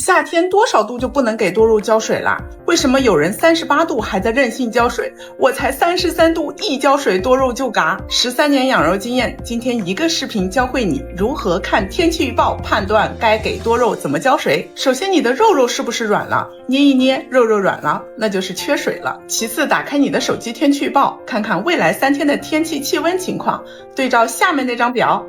夏天多少度就不能给多肉浇水啦？为什么有人38度还在任性浇水？我才33度，一浇水多肉就嘎。13年养肉经验，今天一个视频教会你如何看天气预报判断该给多肉怎么浇水。首先，你的肉是不是软了？捏一捏，肉软了，那就是缺水了。其次，打开你的手机天气预报，看看未来3天的天气气温情况，对照下面那张表。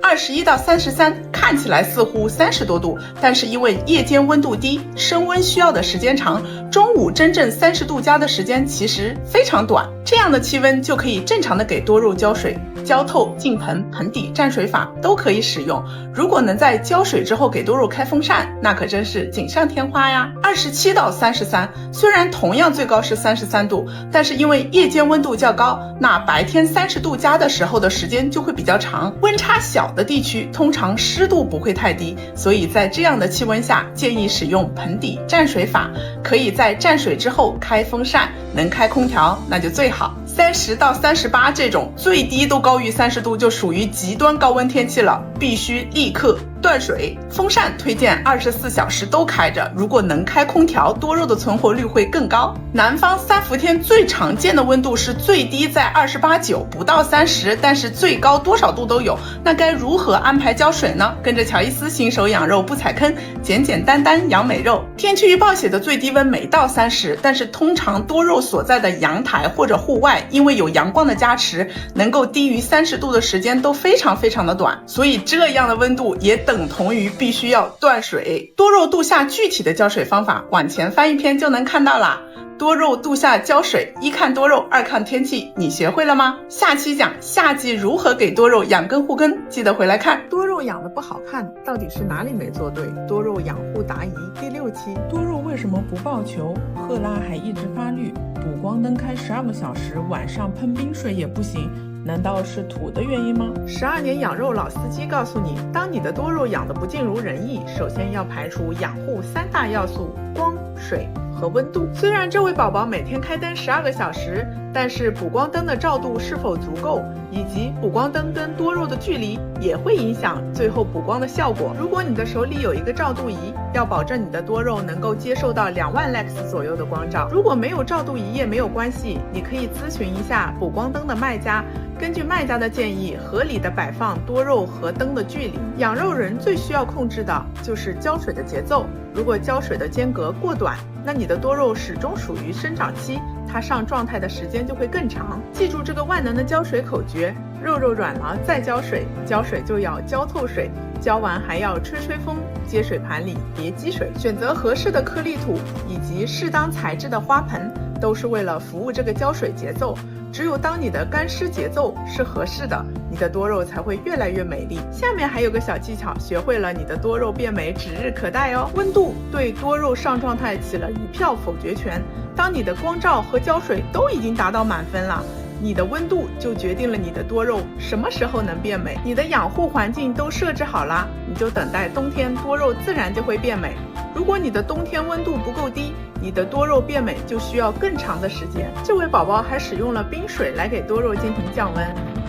21到33，看起来似乎30多度，但是因为夜间温度低，升温需要的时间长，中午真正30度加的时间其实非常短，这样的气温就可以正常的给多肉浇水，浇透、进盆、盆底蘸水法都可以使用。如果能在浇水之后给多肉开风扇，那可真是锦上添花呀。27到33，虽然同样最高是33度，但是因为夜间温度较高，那白天30度加的时候的时间就会比较长，温差小的地区通常湿度不会太低，所以在这样的气温下，建议使用盆底蘸水法，可以在蘸水之后开风扇，能开空调那就最好。30到38这种最低都高于30度，就属于极端高温天气了，必须立刻断水。风扇推荐24小时都开着，如果能开空调，多肉的存活率会更高。南方3伏天最常见的温度是最低在28、9，不到30，但是最高多少度都有。那该如何安排浇水呢？跟着乔伊斯新手养肉不踩坑，简简单单养美肉。天气预报写的最低温没到30，但是通常多肉所在的阳台或者户外，因为有阳光的加持，能够低于30度的时间都非常的短，所以这样的温度也等同于必须要断水。多肉度夏具体的浇水方法，往前翻一篇就能看到啦。多肉度夏浇水，一看多肉，二看天气，你学会了吗？下期讲夏季如何给多肉养根护根，记得回来看。多肉养得不好看，到底是哪里没做对？多肉养护答疑第6期。多肉为什么不爆球？赫拉还一直发绿，补光灯开12个小时，晚上喷冰水也不行，难道是土的原因吗？12年养肉老司机告诉你，当你的多肉养得不尽如人意，首先要排除养护3大要素：光、水和温度。虽然这位宝宝每天开灯12个小时，但是补光灯的照度是否足够，以及补光灯跟多肉的距离也会影响最后补光的效果。如果你的手里有一个照度仪，要保证你的多肉能够接受到2万 lux 左右的光照。如果没有照度仪也没有关系，你可以咨询一下补光灯的卖家，根据卖家的建议，合理的摆放多肉和灯的距离。养肉人最需要控制的就是浇水的节奏，如果浇水的间隔过短，那你的多肉始终属于生长期，它上状态的时间就会更长。记住这个万能的浇水口诀：肉软了再浇水，浇水就要浇透水，浇完还要吹风，接水盘里别积水。选择合适的颗粒土以及适当材质的花盆，都是为了服务这个浇水节奏。只有当你的干湿节奏是合适的，你的多肉才会越来越美丽。下面还有个小技巧，学会了你的多肉变美指日可待哦。温度对多肉上状态起了一票否决权，当你的光照和浇水都已经达到满分了，你的温度就决定了你的多肉什么时候能变美。你的养护环境都设置好了，你就等待冬天，多肉自然就会变美。如果你的冬天温度不够低，你的多肉变美就需要更长的时间。这位宝宝还使用了冰水来给多肉进行降温，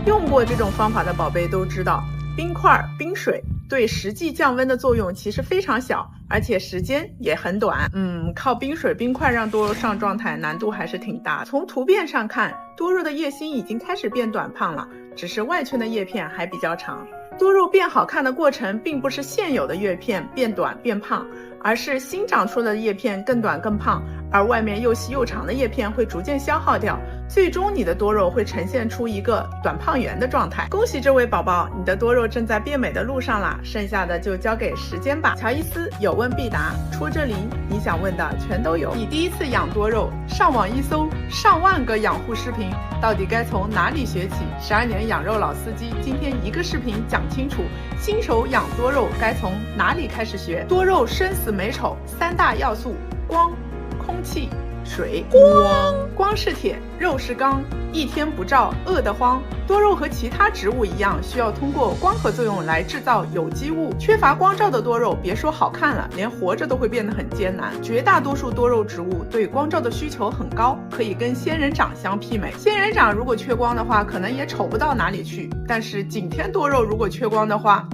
用过这种方法的宝贝都知道，冰块、冰水对实际降温的作用其实非常小，而且时间也很短。靠冰水、冰块让多肉上状态难度还是挺大。从图片上看，多肉的叶心已经开始变短胖了，只是外圈的叶片还比较长。多肉变好看的过程并不是现有的叶片变短变胖，而是新长出的叶片更短更胖，而外面又细又长的叶片会逐渐消耗掉，最终你的多肉会呈现出一个短胖圆的状态。恭喜这位宝宝，你的多肉正在变美的路上啦，剩下的就交给时间吧。乔伊斯有问必答，出这里你想问的全都有。你第一次养多肉，上网一搜上万个养护视频，到底该从哪里学起？12年养肉老司机今天一个视频讲清楚，新手养多肉该从哪里开始学。多肉生死美丑3大要素：光、空气、水。光是铁，肉是钢，一天不照饿得慌。多肉和其他植物一样，需要通过光合作用来制造有机物。缺乏光照的多肉，别说好看了，连活着都会变得很艰难。绝大多数多肉植物对光照的需求很高，可以跟仙人掌相媲美。仙人掌如果缺光的话，可能也丑不到哪里去，但是景天多肉如果缺光的话，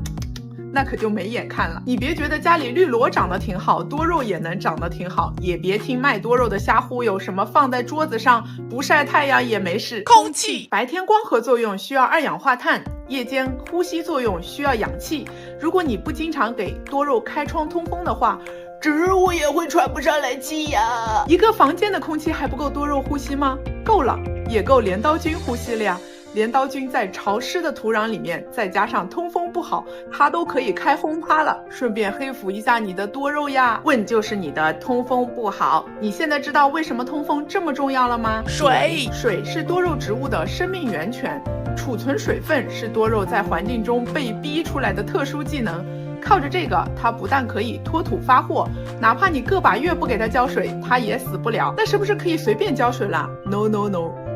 那可就没眼看了。你别觉得家里绿萝长得挺好，多肉也能长得挺好，也别听卖多肉的瞎忽悠，什么放在桌子上不晒太阳也没事。空气，白天光合作用需要二氧化碳，夜间呼吸作用需要氧气。如果你不经常给多肉开窗通风的话，植物也会喘不上来气呀。一个房间的空气还不够多肉呼吸吗？够了，也够镰刀菌呼吸了呀。镰刀菌在潮湿的土壤里面，再加上通风不好，它都可以开轰趴了，顺便黑腐一下你的多肉呀。问就是你的通风不好。你现在知道为什么通风这么重要了吗？水是多肉植物的生命源泉，储存水分是多肉在环境中被逼出来的特殊技能。靠着这个，它不但可以脱土发货，哪怕你个把月不给它浇水，它也死不了。那是不是可以随便浇水了？ No，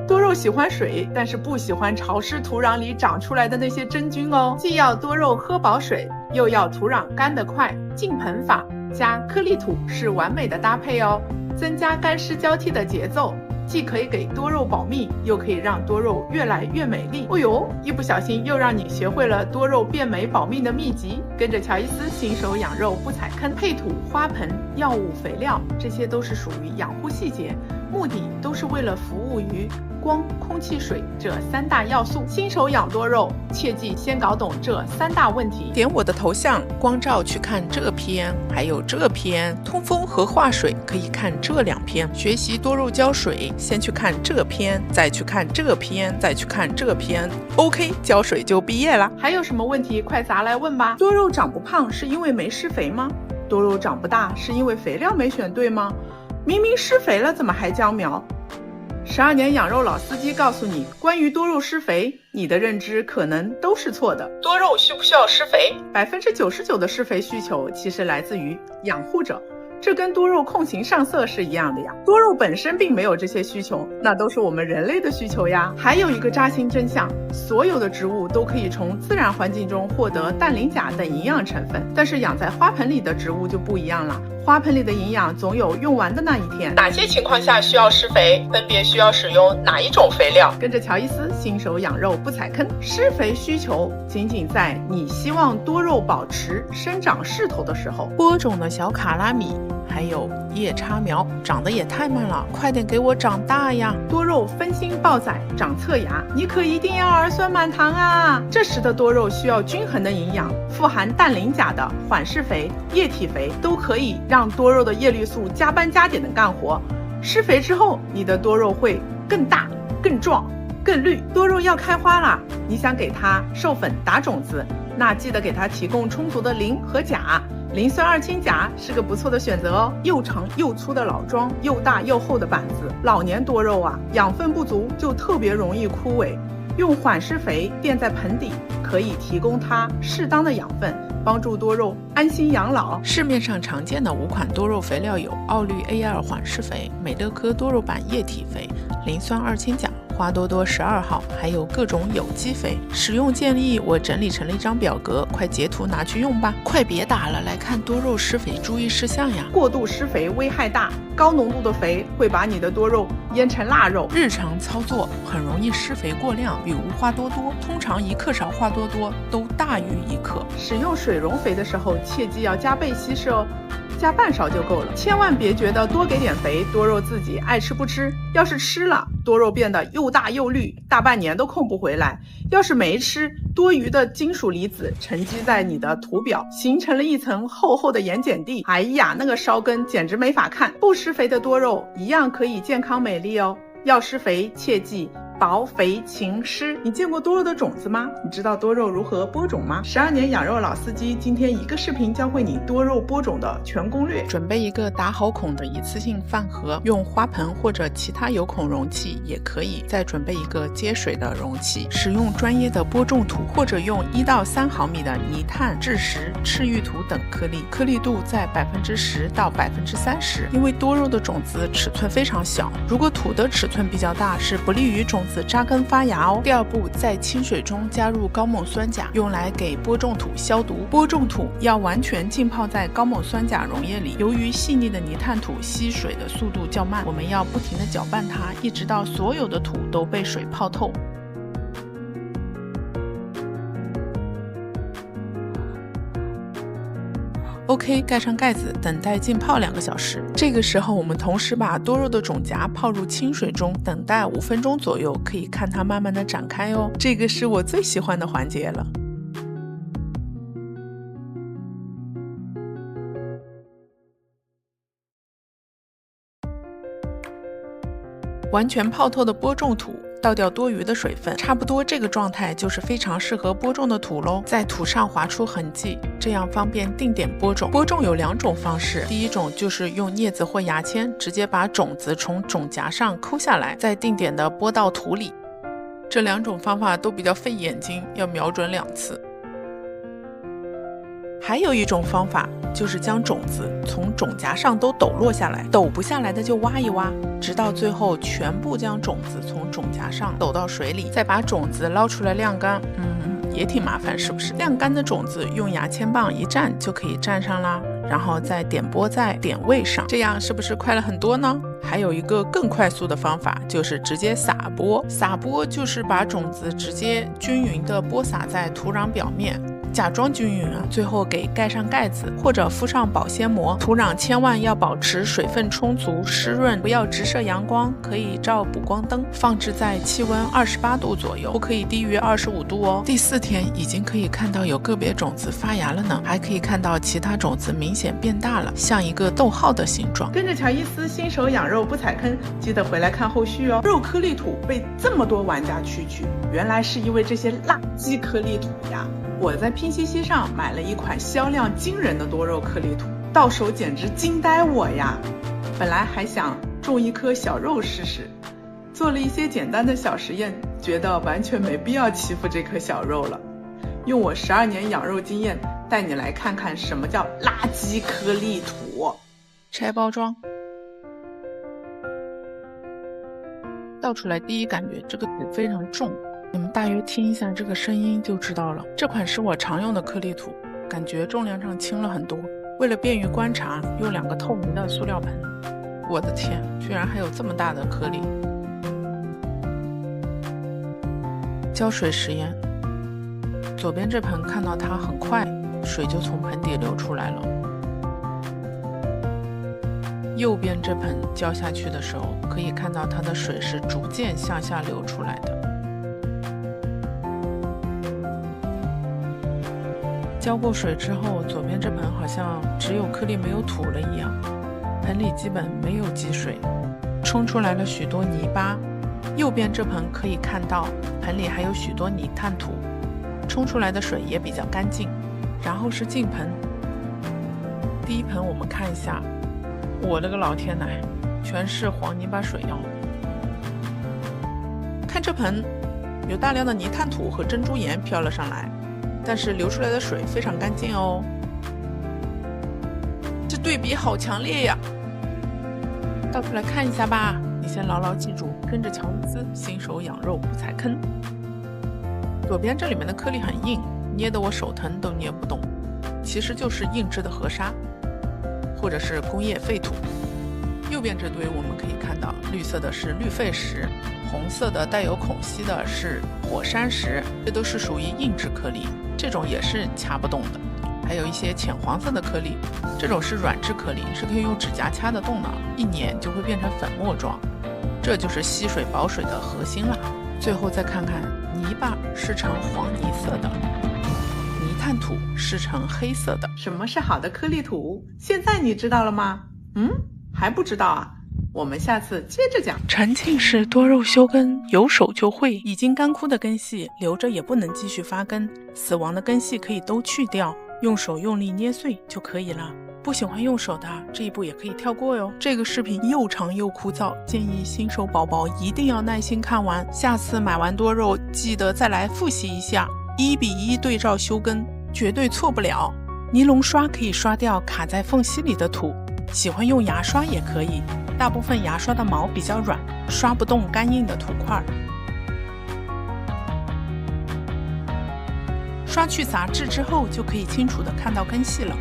多肉喜欢水，但是不喜欢潮湿土壤里长出来的那些真菌哦。既要多肉喝饱水，又要土壤干得快，浸盆法加颗粒土是完美的搭配哦，增加干湿交替的节奏，既可以给多肉保密，又可以让多肉越来越美丽。哦呦，一不小心又让你学会了多肉变美保命的秘籍。跟着乔伊斯新手养肉不踩坑，配土、花盆、药物、肥料，这些都是属于养护细节，目的都是为了服务于光、空气、水这三大要素。新手养多肉，切记先搞懂这三大问题。点我的头像光照去看这篇，还有这篇通风和化水可以看这2篇。学习多肉浇水，先去看这篇，再去看这篇，再去看这篇。OK， 浇水就毕业了。还有什么问题快砸来问吧。多肉长不胖是因为没施肥吗？多肉长不大是因为肥料没选对吗？明明施肥了，怎么还僵苗？12年养肉老司机告诉你，关于多肉施肥，你的认知可能都是错的。多肉需不需要施肥？99%的施肥需求其实来自于养护者，这跟多肉控型上色是一样的呀。多肉本身并没有这些需求，那都是我们人类的需求呀。还有一个扎心真相，所有的植物都可以从自然环境中获得氮磷钾等营养成分，但是养在花盆里的植物就不一样了。花盆里的营养总有用完的那一天。哪些情况下需要施肥？分别需要使用哪一种肥料？跟着乔伊斯新手养肉不踩坑。施肥需求仅仅在你希望多肉保持生长势头的时候。播种的小卡拉米还有夜叉苗长得也太慢了，快点给我长大呀！多肉分心抱崽长侧芽，你可一定要儿孙满堂啊！这时的多肉需要均衡的营养，富含氮磷钾的缓释肥、液体肥都可以让多肉的叶绿素加班加点的干活。施肥之后，你的多肉会更大、更壮、更绿。多肉要开花了，你想给它授粉打种子，那记得给它提供充足的磷和钾。磷酸二氢钾是个不错的选择哦。又长又粗的老桩，又大又厚的板子，老年多肉啊，养分不足就特别容易枯萎。用缓释肥垫在盆底，可以提供它适当的养分，帮助多肉安心养老。市面上常见的5款多肉肥料有奥氯 A2 缓释肥、美乐科多肉版液体肥、磷酸二氢钾、花多多12号，还有各种有机肥。使用建议我整理成了一张表格，快截图拿去用吧。快别打了，来看多肉施肥注意事项呀。过度施肥危害大，高浓度的肥会把你的多肉腌成腊肉。日常操作很容易施肥过量，比如花多多，通常1克少花多多都大于1克。使用水溶肥的时候，切记要加倍稀释哦。加半勺就够了，千万别觉得多给点肥，多肉自己爱吃不吃。要是吃了，多肉变得又大又绿，大半年都空不回来。要是没吃，多余的金属离子沉积在你的土表，形成了一层厚厚的盐碱地。哎呀，那个烧根简直没法看。不施肥的多肉一样可以健康美丽哦。要施肥，切记薄肥勤施。你见过多肉的种子吗？你知道多肉如何播种吗？12年养肉老司机今天一个视频教会你多肉播种的全攻略。准备一个打好孔的一次性饭盒，用花盆或者其他有孔容器也可以。再准备一个接水的容器，使用专业的播种土，或者用1到3毫米的泥炭、蛭石、赤玉土等颗粒，颗粒度在10%到30%。因为多肉的种子尺寸非常小，如果土的尺寸比较大，是不利于种子扎根发芽哦。第2步，在清水中加入高锰酸钾，用来给播种土消毒。播种土要完全浸泡在高锰酸钾溶液里，由于细腻的泥炭土吸水的速度较慢，我们要不停地搅拌它，一直到所有的土都被水泡透。OK， 盖上盖子，等待浸泡2个小时。这个时候我们同时把多肉的种荚泡入清水中，等待5分钟左右，可以看它慢慢的展开哦。这个是我最喜欢的环节了。完全泡透的播种土，倒掉多余的水分，差不多这个状态就是非常适合播种的土喽。在土上划出痕迹，这样方便定点播种。播种有2种方式，第一种就是用镊子或牙签直接把种子从种荚上抠下来，再定点的播到土里。这2种方法都比较费眼睛，要瞄准2次。还有一种方法就是将种子从种荚上都抖落下来，抖不下来的就挖一挖，直到最后全部将种子从种荚上抖到水里，再把种子捞出来晾干。也挺麻烦是不是？晾干的种子用牙签棒一蘸就可以蘸上啦，然后再点播在点位上，这样是不是快了很多呢？还有一个更快速的方法，就是直接撒播。撒播就是把种子直接均匀的播撒在土壤表面，假装均匀啊，最后给盖上盖子或者敷上保鲜膜。土壤千万要保持水分充足湿润，不要直射阳光，可以照补光灯，放置在气温28度左右，不可以低于25度哦。第4天已经可以看到有个别种子发芽了呢，还可以看到其他种子明显变大了，像一个逗号的形状。跟着乔伊斯新手养肉不踩坑，记得回来看后续哦。肉颗粒土被这么多玩家蛐蛐，原来是因为这些垃圾颗粒土呀。我在拼夕夕上买了一款销量惊人的多肉颗粒土，到手简直惊呆我呀！本来还想种一颗小肉试试，做了一些简单的小实验，觉得完全没必要欺负这颗小肉了。用我12年养肉经验，带你来看看什么叫垃圾颗粒土。拆包装，倒出来第一感觉这个土非常重，你们大约听一下这个声音就知道了。这款是我常用的颗粒土，感觉重量上轻了很多。为了便于观察，用2个透明的塑料盆。我的天，居然还有这么大的颗粒！浇水实验，左边这盆看到它很快，水就从盆底流出来了。右边这盆浇下去的时候，可以看到它的水是逐渐向下流出来的。浇过水之后，左边这盆好像只有颗粒没有土了一样，盆里基本没有积水，冲出来了许多泥巴。右边这盆可以看到盆里还有许多泥炭土，冲出来的水也比较干净。然后是净盆，第一盆我们看一下，我的个老天奶，全是黄泥巴水哦。看这盆有大量的泥炭土和珍珠岩飘了上来，但是流出来的水非常干净哦。这对比好强烈呀！倒出来看一下吧，你先牢牢记住，跟着乔伊斯，新手养肉不踩坑。左边这里面的颗粒很硬，捏得我手疼都捏不动，其实就是硬质的河沙或者是工业废土。右边这堆我们可以看到，绿色的是绿废石，红色的带有孔隙的是火山石，这都是属于硬质颗粒，这种也是掐不动的。还有一些浅黄色的颗粒，这种是软质颗粒，是可以用指甲掐得动的，一碾就会变成粉末状，这就是吸水保水的核心啦。最后再看看，泥巴是呈黄泥色的，泥炭土是呈黑色的。什么是好的颗粒土？现在你知道了吗？还不知道啊？我们下次接着讲。陈庆是多肉休根，有手就会。已经干枯的根系留着也不能继续发根，死亡的根系可以都去掉，用手用力捏碎就可以了。不喜欢用手的这一步也可以跳过哟。这个视频又长又枯燥，建议新手宝宝一定要耐心看完。下次买完多肉记得再来复习一下，1:1对照休根，绝对错不了。尼龙刷可以刷掉卡在缝隙里的土，喜欢用牙刷也可以，大部分牙刷的毛比较软，刷不动干硬的土块。刷去杂质之后，就可以清楚地看到根系了。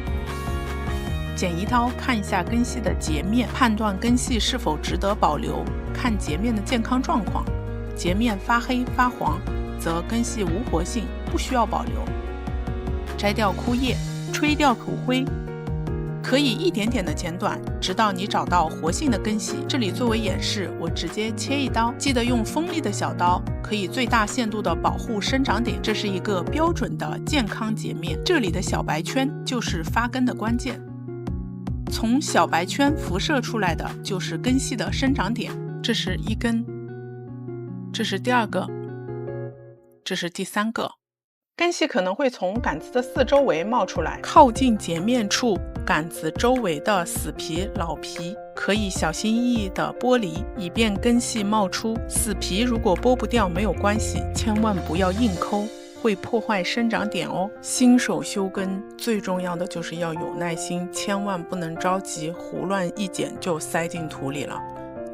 剪一刀看一下根系的截面，判断根系是否值得保留，看截面的健康状况。截面发黑发黄，则根系无活性，不需要保留。摘掉枯叶，吹掉土灰，可以一点点的剪短，直到你找到活性的根系。这里作为演示，我直接切一刀，记得用锋利的小刀，可以最大限度的保护生长点。这是一个标准的健康截面，这里的小白圈就是发根的关键。从小白圈辐射出来的就是根系的生长点，这是一根，这是第二个，这是第三个。根系可能会从杆子的四周围冒出来，靠近截面处杆子周围的死皮、老皮可以小心翼翼地剥离，以便根系冒出。死皮如果剥不掉没有关系，千万不要硬抠，会破坏生长点哦。新手修根最重要的就是要有耐心，千万不能着急，胡乱一剪就塞进土里了。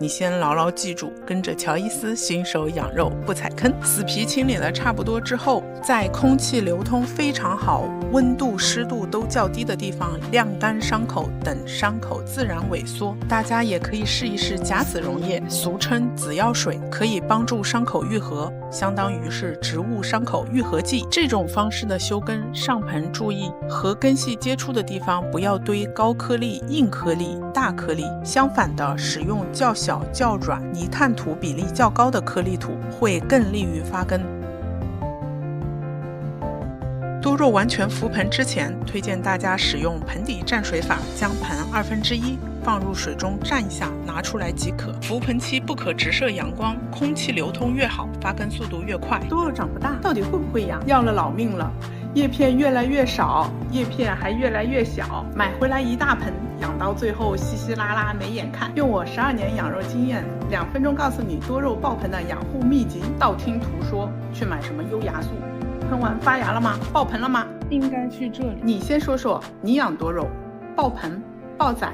你先牢牢记住，跟着乔伊斯新手养肉不踩坑。死皮清理了差不多之后，在空气流通非常好、温度湿度都较低的地方晾干伤口，等伤口自然萎缩。大家也可以试一试甲子溶液，俗称紫药水，可以帮助伤口愈合，相当于是植物伤口愈合剂。这种方式的修根，上盆注意和根系接触的地方不要堆高颗粒、硬颗粒、大颗粒，相反的，使用较小、较软、泥炭土比例较高的颗粒土，会更利于发根。多肉完全浮盆之前，推荐大家使用盆底蘸水法，将盆1/2放入水中蘸一下，拿出来即可。浮盆期不可直射阳光，空气流通越好，发根速度越快。多肉长不大，到底会不会养？要了老命了，叶片越来越少，叶片还越来越小，买回来一大盆，养到最后稀稀拉拉没眼看。用我12年养肉经验，2分钟告诉你多肉爆盆的养护秘籍。道听途说去买什么优芽素，喷完发芽了吗？爆盆了吗？应该去这里。你先说说，你养多肉，爆盆、爆仔，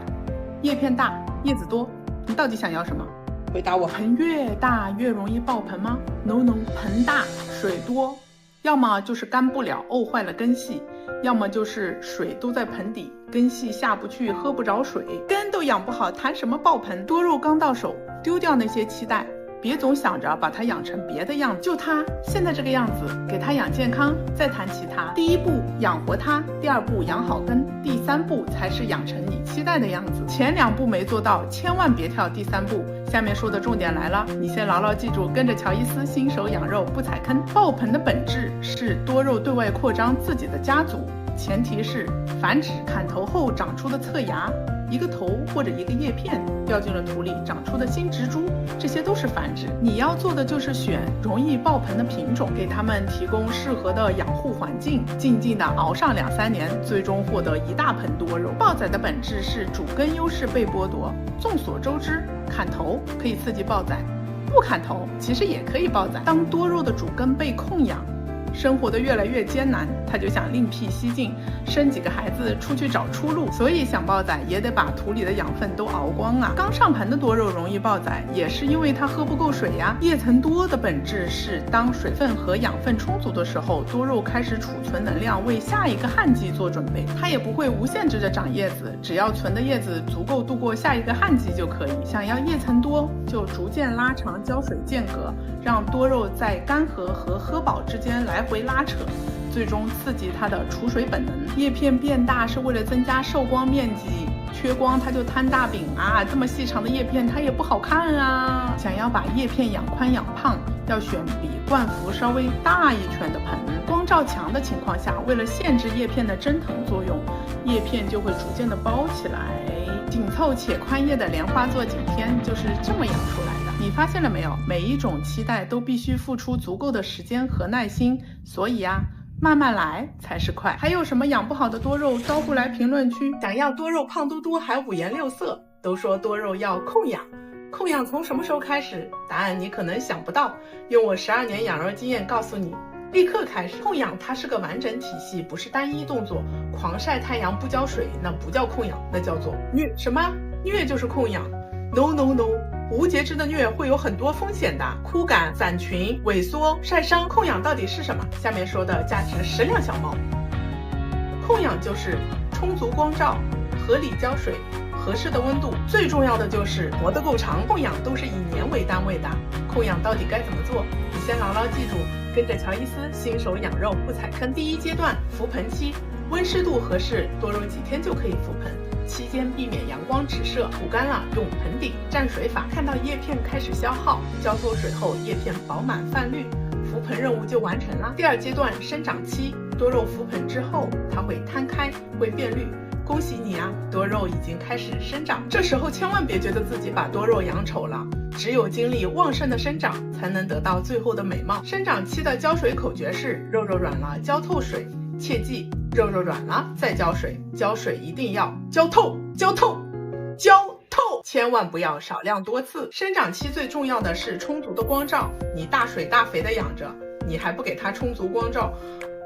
叶片大、叶子多，你到底想要什么？回答我。盆越大越容易爆盆吗 ？No， 盆大水多，要么就是干不了，沤坏了根系，要么就是水都在盆底，根系下不去，喝不着水，根都养不好，谈什么爆盆？多肉刚到手，丢掉那些期待，别总想着把它养成别的样子，就它现在这个样子，给它养健康，再谈其他。第一步养活它，第2步养好根，第3步才是养成你期待的样子。前2步没做到，千万别跳第3步。下面说的重点来了，你先牢牢记住，跟着乔伊斯新手养肉不踩坑。爆盆的本质是多肉对外扩张自己的家族，前提是繁殖，砍头后长出的侧芽，一个头或者一个叶片掉进了土里长出的新植株，这些都是繁殖。你要做的就是选容易爆盆的品种，给它们提供适合的养护环境，静静的熬上2-3年，最终获得一大盆多肉。爆仔的本质是主根优势被剥夺。众所周知，砍头可以刺激爆仔，不砍头其实也可以爆仔。当多肉的主根被控养，生活的越来越艰难，他就想另辟蹊径，生几个孩子出去找出路，所以想爆仔也得把土里的养分都熬光啊。刚上盆的多肉容易爆仔，也是因为它喝不够水呀。叶层多的本质是，当水分和养分充足的时候，多肉开始储存能量，为下一个旱季做准备。它也不会无限制的长叶子，只要存的叶子足够度过下一个旱季就可以。想要叶层多，就逐渐拉长浇水间隔，让多肉在干涸和喝饱之间来回拉扯，最终刺激它的储水本能。叶片变大是为了增加受光面积，缺光它就摊大饼啊，这么细长的叶片它也不好看啊。想要把叶片养宽养胖，要选比灌幅稍微大一圈的盆。光照强的情况下，为了限制叶片的蒸腾作用，叶片就会逐渐的包起来。紧凑且宽叶的莲花座景天就是这么养出来的。你发现了没有？每一种期待都必须付出足够的时间和耐心，所以啊，慢慢来才是快。还有什么养不好的多肉，招呼来评论区。想要多肉胖嘟嘟还5颜6色，都说多肉要控养。控养从什么时候开始？答案你可能想不到，用我12年养肉经验告诉你，立刻开始。控养它是个完整体系，不是单一动作。狂晒太阳不浇水，那不叫控养，那叫做虐。什么？虐就是控养 ？No， 无节制的虐会有很多风险的，枯干、散群、萎缩、晒伤。控养到底是什么？下面说的价值10两小猫。控养就是充足光照、合理浇水、合适的温度，最重要的就是活得够长。控养都是以年为单位的。控养到底该怎么做？你先牢牢记住，跟着乔伊斯新手养肉不踩坑。第1阶段浮盆期，温湿度合适，多肉几天就可以浮盆。期间避免阳光直射，土干了用盆底蘸水法，看到叶片开始消耗，浇透水后叶片饱满泛绿，浮盆任务就完成了。第二阶段生长期，多肉浮盆之后，它会摊开，会变绿。恭喜你啊，多肉已经开始生长。这时候千万别觉得自己把多肉养丑了，只有经历旺盛的生长，才能得到最后的美貌。生长期的浇水口诀是：肉肉软了浇透水，切记肉肉软了再浇水，浇水一定要浇透，浇透，浇透，千万不要少量多次。生长期最重要的是充足的光照，你大水大肥的养着，你还不给它充足光照，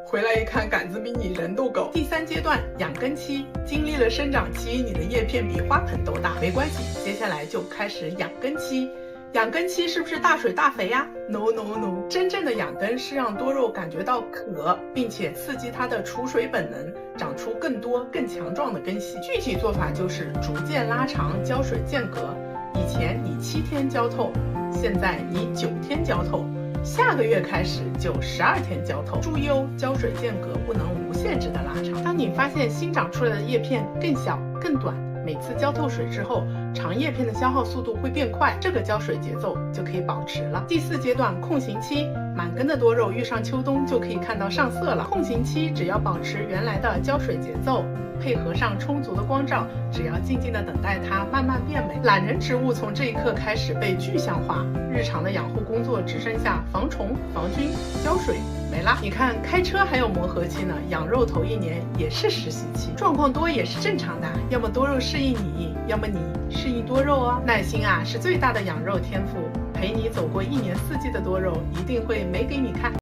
回来一看，杆子比你人都高。第三阶段养根期，经历了生长期，你的叶片比花盆都大，没关系，接下来就开始养根期。养根期是不是大水大肥呀？ No No No， 真正的养根是让多肉感觉到渴，并且刺激它的储水本能，长出更多更强壮的根系。具体做法就是逐渐拉长浇水间隔，以前你7天浇透，现在你9天浇透，下个月开始就12天浇透。注意哦，浇水间隔不能无限制的拉长。当你发现新长出来的叶片更小更短，每次浇透水之后，长叶片的消耗速度会变快，这个浇水节奏就可以保持了。第4阶段控型期，满根的多肉遇上秋冬就可以看到上色了。控型期只要保持原来的浇水节奏，配合上充足的光照，只要静静的等待它慢慢变美。懒人植物从这一刻开始被具象化，日常的养护工作只剩下防虫、防菌、浇水没啦。你看开车还有磨合期呢，养肉头1年也是实习期，状况多也是正常的，要么多肉适应你，要么你适应多肉哦。耐心啊是最大的养肉天赋，陪你走过1年4季的多肉，一定会美给你看。